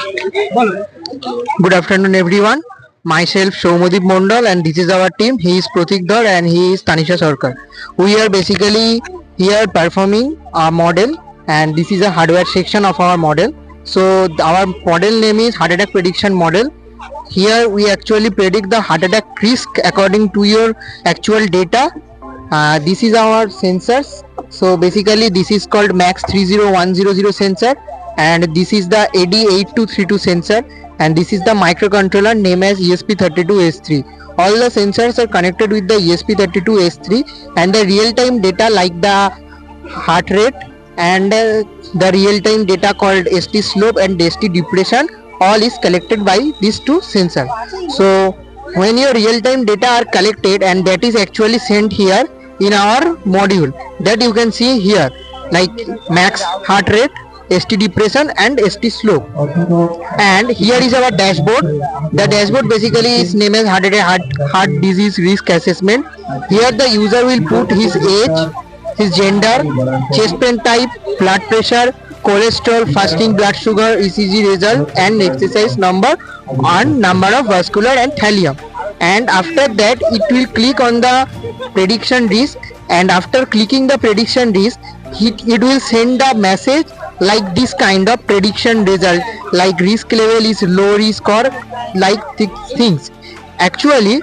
Good afternoon, everyone. Myself Shomodip Mondal, and this is our team. He is Pratik Dhar and he is Tanisha Sarkar. We are basically here performing a model, and this is a hardware section of our model. So our model name is heart attack prediction model. Here we actually predict the heart attack risk according to your actual data. This is our sensors. So basically this is called MAX 30100 sensor, and this is the AD8232 sensor, and this is the microcontroller named as ESP32S3. All the sensors are connected with the ESP32S3, and the real-time data like the heart rate and the real-time data called ST slope and ST depression all is collected by these two sensors. So when your real-time data are collected, and that is actually sent here in our module that you can see here, like max heart rate, ST depression and ST slope. And here is our dashboard. The dashboard basically is named as heart disease risk assessment. Here the user will put his age, his gender, chest pain type, blood pressure, cholesterol, fasting blood sugar, ECG result, and exercise number and number of vascular and thallium. And after that it will click on the prediction risk, and after clicking the prediction risk it will send the message like this kind of prediction result, like risk level is low risk or like things. Actually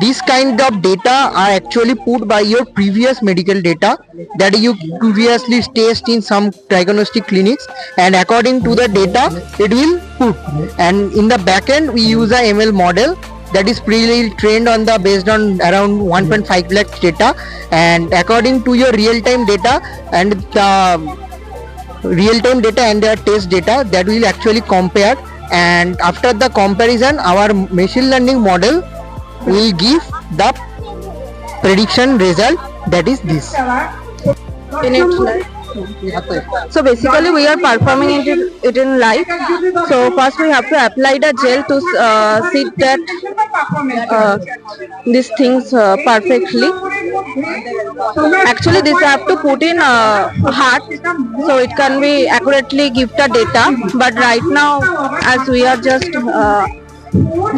this kind of data are actually put by your previous medical data that you previously test in some diagnostic clinics, and according to the data it will put. And in the back end we use a ML model that is pre-trained on the based on around 1.5 lakh data, and according to your real-time data and the real-time data and their test data that will actually compare, and after the comparison our machine learning model will give the prediction result, that is this. So basically we are performing it in live. So first we have to apply the gel to see that these things perfectly. Actually this I have to put in heart, so it can be accurately give the data, but right now as we are just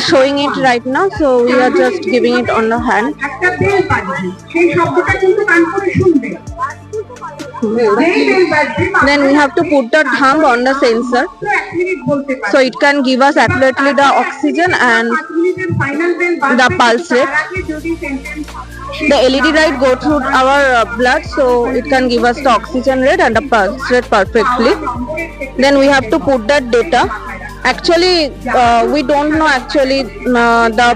showing it right now, so we are just giving it on the hand. Then we have to put the thumb on the sensor, so it can give us accurately the oxygen and the pulse rate. The LED light go through our blood, so it can give us the oxygen rate and the pulse rate perfectly. Then we have to put that data. Actually we don't know actually the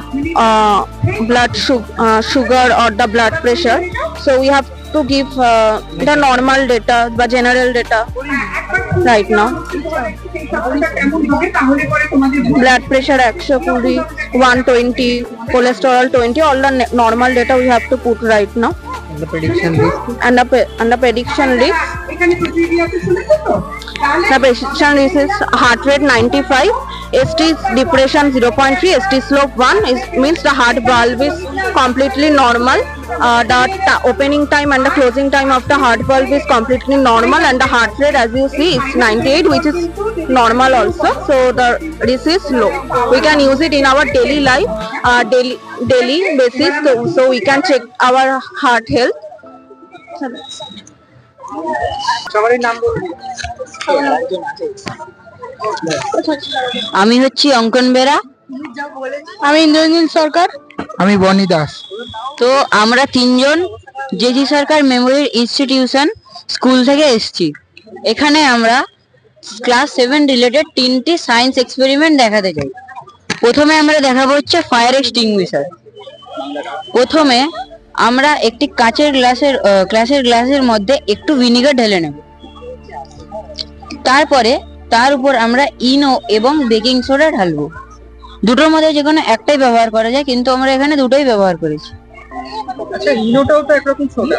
blood sugar or the blood pressure, so we have to give the normal data, the general data right now. Blood pressure 120, 120, cholesterol 20, all the normal data we have to put right now. And the prediction risk. And the prediction risk. The prediction risk is heart rate 95, ST depression 0.3, ST slope 1 means the heart valve is completely normal. The opening time and the closing time of the heart valve is completely normal, and the heart rate as you see is 98, which is normal also. So this is low. We can use it in our daily life, daily basis, so we can check our heart health. আমি হচ্ছি অঙ্কন বেরা, আমি ইন্দ্রনীল সরকার, আমি বনি দাস। তো আমরা তিনজন JG সরকার Memorial institution school থেকে এসেছি। এখানে আমরা ক্লাস 7 রিলেটেড 3টি সায়েন্স এক্সপেরিমেন্ট দেখাতে চাই। প্রথমে আমরা দেখাবো হচ্ছে ফায়ার এক্সটিংগুইশার। প্রথমে আমরা একটি কাচের গ্লাসের মধ্যে একটু ভিনিগার ঢেলে নেব। তারপরে তার উপর আমরা ইনো এবং বেকিং সোডা ঢালবো। দুটোর মধ্যে যে কোনো একটাই ব্যবহার করা যায়, কিন্তু আমরা এখানে দুটোই ব্যবহার করেছি। আচ্ছা, ইনোটাও তো একরকম সোডা।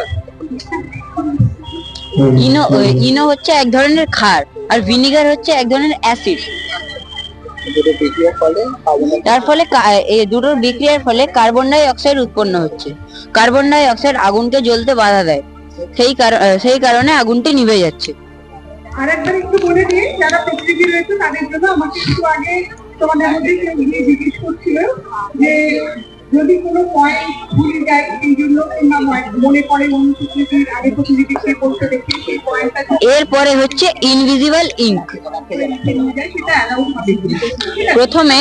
ইনো হচ্ছে এক ধরনের ক্ষার, আর ভিনিগার হচ্ছে এক ধরনের অ্যাসিড। তার ফলে এই দুটোর বিক্রিয়ার ফলে কার্বন ডাই অক্সাইড উৎপন্ন হচ্ছে। কার্বন ডাই অক্সাইড আগুনকে জ্বলতে বাধা দেয়, সেই কারণে আগুনটি নিভে যাচ্ছে। আরেকবার একটু বলে দিই, যারা প্রতিযোগী রয়েছে তাদের জন্য আমাকে একটু আগে তোমাদের মধ্যে কেউ গিয়ে জিজ্ঞেস করছিল যে যদি কোনো পয়েন্ট ভুলে যায় সেই জন্য, কিংবা মনে পড়ে অন্য প্রতিযোগীর আগে প্রতিযোগীকে বলতে দেখি সেই পয়েন্টটা এরপরে হচ্ছে ইনভিজিবল ইঙ্ক। সেটা অ্যালাউড হবে। প্রথমে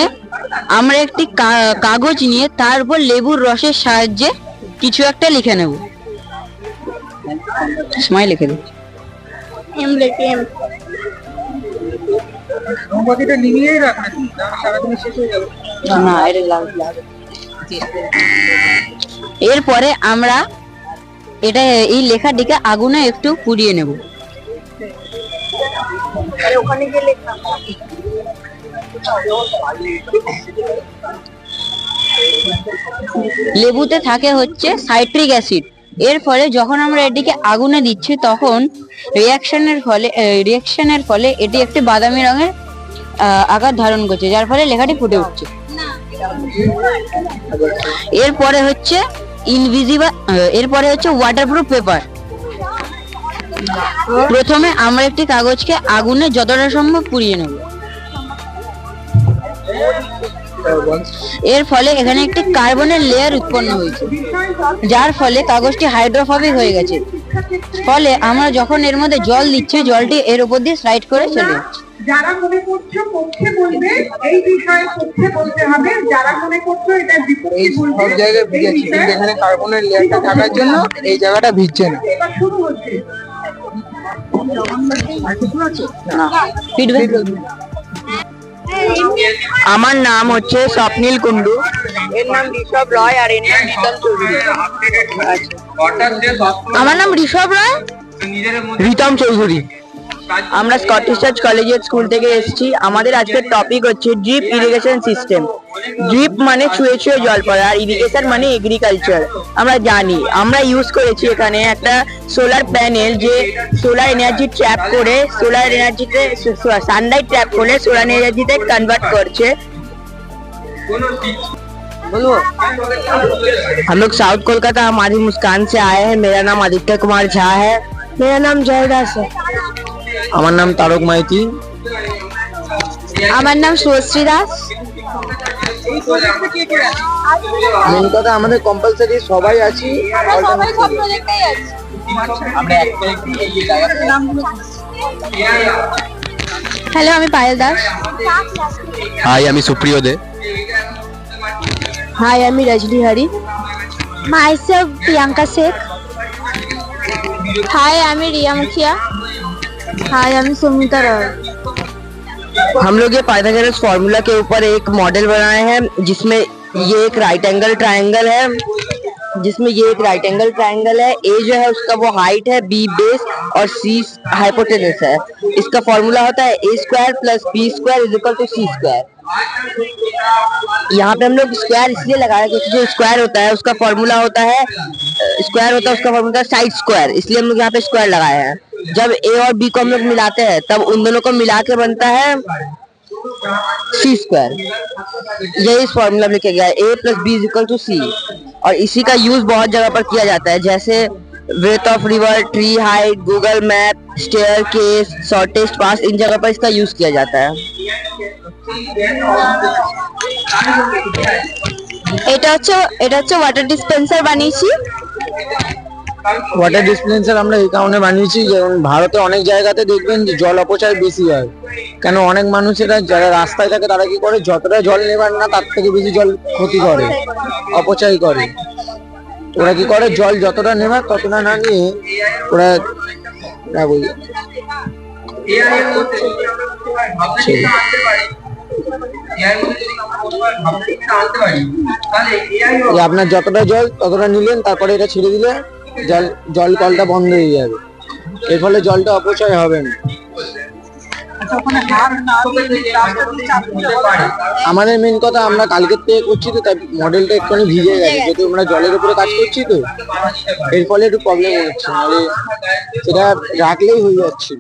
আমরা একটি কাগজ নিয়ে তার উপর লেবুর রসের সাহায্যে কিছু একটা লিখে নেব। স্মাইল লিখে দিচ্ছি। মোমবাতিটা নিভিয়েই রাখ নাকি, সারাদিন শেষ হয়ে যাবে। না, এটা এরপরে আমরা এই লেখাটিকে আগুনে একটু পুড়িয়ে নেব। ওখানে গিয়ে লেখা লেবুতে থাকে হচ্ছে সাইট্রিক অ্যাসিড। এর ফলে যখন আমরা এটিকে আগুনে দিচ্ছি তখন রিঅ্যাকশনের ফলে এটি একটি বাদামি রঙের আকার ধারণ করছে, যার ফলে লেখাটি ফুটে উঠছে। এরপরে হচ্ছে ওয়াটারপ্রুফ পেপার। প্রথমে আমরা একটি কাগজকে আগুনে যতটা সম্ভব পুড়িয়ে নেব। এর ফলে এখানে একটি কার্বনের লেয়ার উৎপন্ন হয়েছে, যার ফলে কাগজটি হাইড্রোফোবিক হয়ে গেছে। ফলে আমরা যখন এর মধ্যে জল দিচ্ছি, জলটি এর উপর দিয়ে স্লাইড করে চলে যাচ্ছে। যারা মনে করছো পক্ষে বলবে এই বিষয়ে পক্ষে বলতে হবে, যারা মনে করছো এটা বিপক্ষে বলবে। সব জায়গায় ভিজেছে, কিন্তু এখানে কার্বনের লেয়ারটা থাকার জন্য এই জায়গাটা ভিজছে না। এবার শুরু হচ্ছে। আমার নাম হচ্ছে স্বপ্নীল কুন্ডু, এর নাম ঋষভ রয়, আর এর নাম রিতম চৌধুরী। আমার নাম ঋষভ রায়, রিতম চৌধুরী। আমরা স্কটিশ চার্চ কলেজিয়েট স্কুল থেকে এসেছি। আমাদের আজকের টপিক হচ্ছে ড্রিপ ইরিগেশন সিস্টেম। ড্রিপ মানে ছুঁয়ে ছুঁয়ে জল পড়া, আর ইরিগেশন মানে এগ্রিকালচার। আমরা জানি, আমরা ইউজ করেছি এখানে একটা সোলার প্যানেল, যে সোলার এনার্জি ট্র্যাপ করে সানলাইট ট্র্যাপ করে সোলার এনার্জিতে কনভার্ট করছে। हम लोग साउथ कोलकाता, हमारी मुस्कान से आए हैं। मेरा नाम आदित्य कुमार झा है। मेरा नाम जयदास है। আমার নাম তারক মাইতি। আমার নাম সুশ্রী দাস। মেন কথা আমাদের কম্পালসারি সবাই আছি। হ্যালো, আমি পায়েল দাস। হাই, আমি সুপ্রিয় দে। হাই, আমি রজনী হরি। মাইসেলফ প্রিয়াঙ্কা শেখ। হাই, আমি রিয়া मुखिया। हाय, আমি सुमिता रॉय। हम लोग ये पाइथागोरस फॉर्मूला के ऊपर एक मॉडल बनाए हैं, जिसमें ये एक राइट एंगल ट्रायंगल है, ए जो है उसका वो हाइट है, बी बेस और सी हाइपोटेनस है। इसका फॉर्मूला होता है a square plus b square is equal to c square. यहाँ पे हम लोग स्क्वायर इसलिए लगा रहे हैं क्योंकि जो स्क्वायर होता है उसका फॉर्मूला होता है साइड स्क्वायर, इसलिए हम लोग यहाँ पे स्क्वायर लगाए हैं। जब ए और बी को हम लोग मिलाते हैं तब उन दोनों को मिला के बनता है सी स्क्वायर। यही इस फॉर्मूला में लिखा गया है, a plus B is equal to C. और इसी का यूज बहुत जगह पर किया जाता है, जैसे breadth of river, tree height, Google map, staircase, shortest path, इन जगह पर इसका यूज किया जाता है। এটা হচ্ছে ওয়াটার ডিসপেন্সার বানিয়েছি। ওয়াটার ডিসপেন্সার আমরা এই কারণে বানিয়েছি, যেমন ভারতে অনেক জায়গাতে দেখবেন যে জল অপচয় বেশি হয়। কেন অনেক মানুষেরা যারা রাস্তায় থাকে তারা কি করে, যতটা জল নেবার না তার থেকে বেশি জল ক্ষতি করে, অপচয় করে। ওরা কি করে, জল যতটা নেবার ততটা না নিয়ে ওরা আপনার যতটা জল ততটা নিলেন, তারপরে এটা ছেড়ে দিলে জল কলটা বন্ধ হয়ে যাবে। এর ফলে জলটা অপচয় হবে না। আমাদের মেন কথা, আমরা কালকের থেকে করছি তো, তাই মডেলটা একটুখানি ভিজে গেছে, যেহেতু আমরা জলের উপরে কাজ করছি তো এর ফলে একটু প্রবলেম হচ্ছে, নাহলে সেটা রাখলেই হয়ে যাচ্ছে।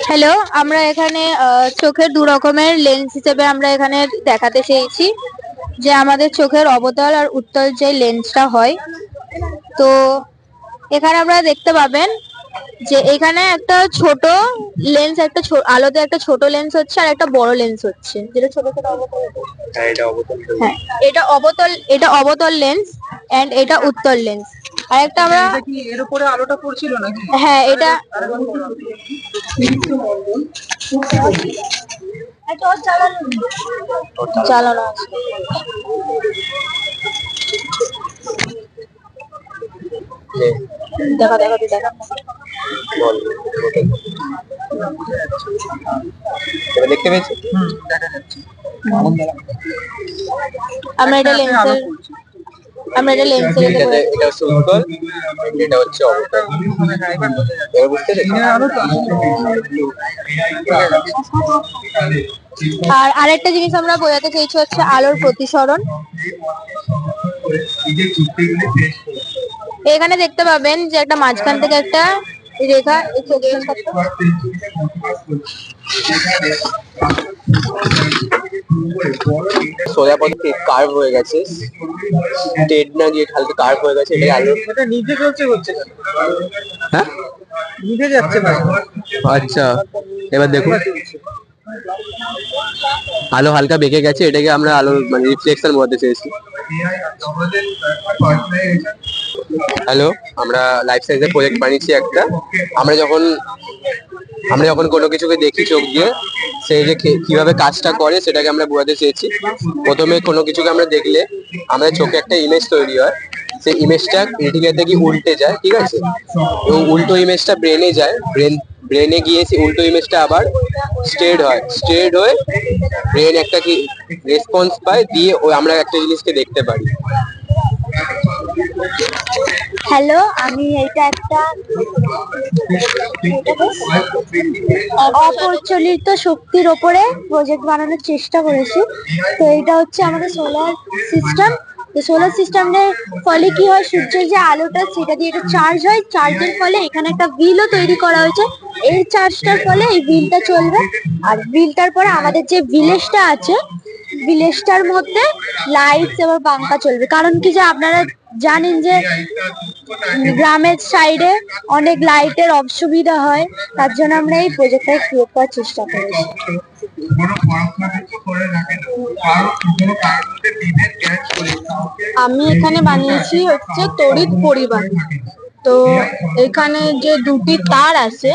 হ্যালো, আমরা এখানে চোখের দু রকমের লেন্স হিসেবে আমরা এখানে দেখাতে চেয়েছি যে আমাদের চোখের অবতল আর উত্তল যে লেন্সটা হয়, তো এখানে আপনারা দেখতে পাবেন যে এখানে একটা ছোট লেন্স, একটা আলোতে একটা ছোট লেন্স হচ্ছে আর একটা বড় লেন্স হচ্ছে, যেটা ছোট ছোট অবতল। হ্যাঁ, এটা অবতল লেন্স এন্ড এটা উত্তল লেন্স। আর একটা আমরা কি এর উপরে আলোটা পড়ছিল নাকি? হ্যাঁ, এটা চালানো আছে। দেখা দেখা তুই দেখা। দেখতে পেয়েছি। দেখা যাচ্ছে। আমরা এটা লেন্সের এটা হচ্ছে উত্তল, এটা হচ্ছে অবতল। এবার বুঝতে আর আরেকটা জিনিস আমরা বোঝাতে চাইছি হচ্ছে আলোর প্রতিসরণ। এখানে দেখতে পাবেন যে একটা মাঝখান থেকে একটা রেখা সোজা পথে কার্ভ হয়ে গেছে, স্ট্রেট না গিয়ে হালকা কার্ভ হয়ে গেছে। এটা আলো এটা নিচে চলছে হচ্ছে। হ্যাঁ নিচে যাচ্ছে ভাই। আচ্ছা, এবার দেখুন আলো হালকা বেঁকে গেছে, এটাকে আমরা আলো মানে রিফ্লেকশন বলতে চেয়েছি। হ্যালো, আমরা লাইফ সায়েন্সের প্রজেক্ট বানিয়েছি একটা। আমরা যখন কোনো কিছুকে দেখি চোখ দিয়ে, সে যে কিভাবে কাজটা করে সেটাকে আমরা বোঝাতে চেয়েছি। প্রথমে কোনো কিছুকে আমরা দেখলে আমাদের চোখে একটা ইমেজ তৈরি হয়, সেই ইমেজটা রেটিনা থেকে উল্টে যায়, ঠিক আছে? এবং উল্টো ইমেজটা ব্রেনে যায়, ব্রেনে গিয়ে সেই উল্টো ইমেজটা আবার স্ট্রেট হয়ে ব্রেন একটা কি রেসপন্স পায়, দিয়ে আমরা একটা জিনিসকে দেখতে পারি। হ্যালো, আমি এটা একটা অপ্রচলিত শক্তির ওপরে প্রজেক্ট বানানোর চেষ্টা করেছি। তো এটা হচ্ছে আমাদের সোলার সিস্টেম। তো সোলার সিস্টেমের ফলে কি হয়, সূর্যের যে আলোটা সেটা দিয়ে এটা চার্জ হয়, চার্জের ফলে এখানে একটা হুইলও তৈরি করা হয়েছে। এই চার্জটার ফলে এই হুইলটা চলবে, আর হুইলটার পরে আমাদের যে ভিলেজটা আছে, ভিলেজটার মধ্যে লাইটস এবং পাঙ্খা চলবে। কারণ কি, যে আপনারা জানেন যে গ্রামের সাইডে অনেক লাইটের অসুবিধা হয়, তার জন্য আমরা এই প্রজেক্টটা ক্রিয়েট করার চেষ্টা করেছি। আমি এখানে বানিয়েছি হচ্ছে তড়িৎ পরিবাহী। তো এখানে যে দুটি তার আছে,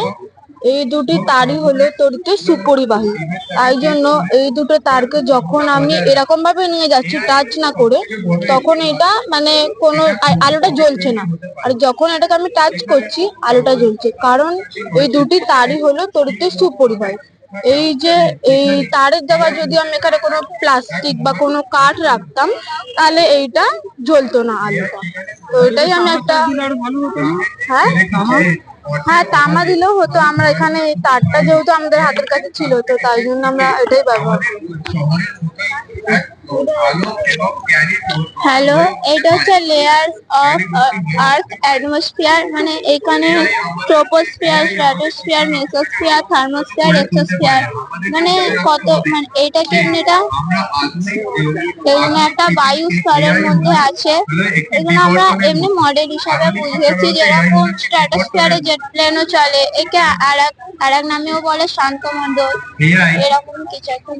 এই দুটি তারই হলো তড়িৎ সুপরিবাহী। তাই জন্য এই দুটো তারকে যখন আমি এরকম ভাবে নিয়ে যাচ্ছি টাচ না করে, তখন এটা মানে কোনো আলোটা জ্বলছে না, আর যখন এটাকে আমি টাচ করছি আলোটা জ্বলছে। কারণ এই দুটি তারই হলো তড়িৎ সুপরিবাহী। এই যে এই তারের জায়গায় যদি আমি এখানে কোনো প্লাস্টিক বা কোনো কাঠ রাখতাম, তাহলে এইটা জ্বলতো না আলোটা। তো এটাই আমি একটা হ্যাঁ তামা দিলেও হতো। আমরা এখানে তারটা যেহেতু আমাদের হাতের কাছে ছিল, তো তাই জন্য আমরা এটাই ব্যবহার করি। হ্যালো, এটা হচ্ছে লেয়ার অফ আর্থ অ্যাটমসফিয়ার, মানে এখানে troposphere, stratosphere, mesosphere, thermosphere, exosphere, মানে কত, মানে এটা কেমনি, এটা এখানে একটা বায়ু স্তরের মধ্যে আছে। এখানে আমরা এমনি মডেল হিসাবে বুঝিয়েছি, যেরকম স্ট্র্যাটোস্ফিয়ারে জেট প্লেনও চলে, একে আর এক নামেও বলে শান্ত মণ্ডল, এরকম কিছু একটা।